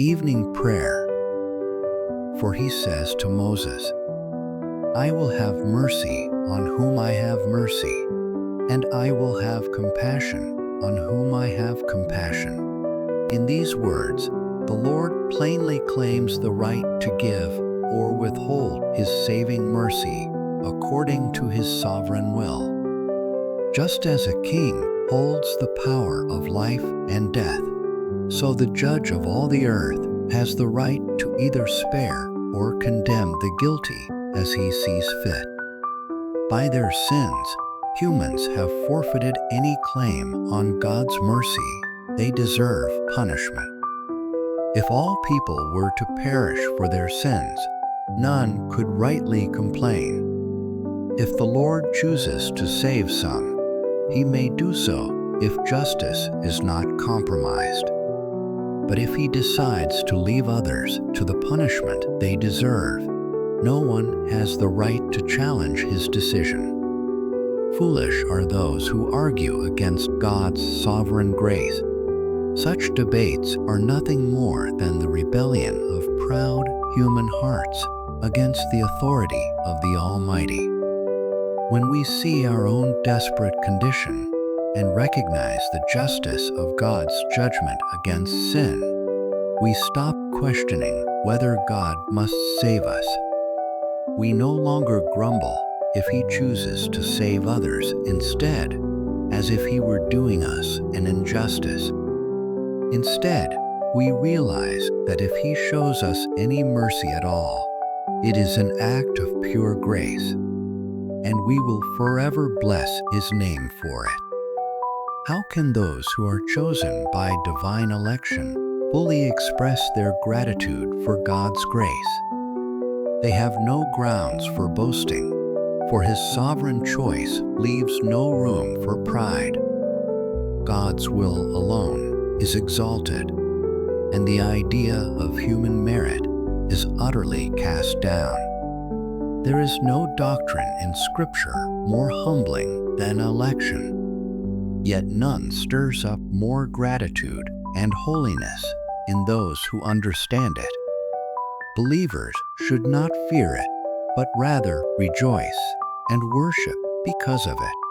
Evening prayer. For he says to Moses, I will have mercy on whom I have mercy, and I will have compassion on whom I have compassion. In these words, the Lord plainly claims the right to give or withhold his saving mercy according to his sovereign will. Just as a king holds the power of life and death, so the judge of all the earth has the right to either spare or condemn the guilty as he sees fit. By their sins, humans have forfeited any claim on God's mercy. They deserve punishment. If all people were to perish for their sins, none could rightly complain. If the Lord chooses to save some, he may do so if justice is not compromised. But if he decides to leave others to the punishment they deserve, no one has the right to challenge his decision. Foolish are those who argue against God's sovereign grace. Such debates are nothing more than the rebellion of proud human hearts against the authority of the Almighty. When we see our own desperate condition and recognize the justice of God's judgment against sin, we stop questioning whether God must save us. We no longer grumble if he chooses to save others instead, as if he were doing us an injustice. Instead, we realize that if he shows us any mercy at all, it is an act of pure grace, and we will forever bless his name for it. How can those who are chosen by divine election fully express their gratitude for God's grace? They have no grounds for boasting, for his sovereign choice leaves no room for pride. God's will alone is exalted, and the idea of human merit is utterly cast down. There is no doctrine in Scripture more humbling than election, yet none stirs up more gratitude and holiness in those who understand it. Believers should not fear it, but rather rejoice and worship because of it.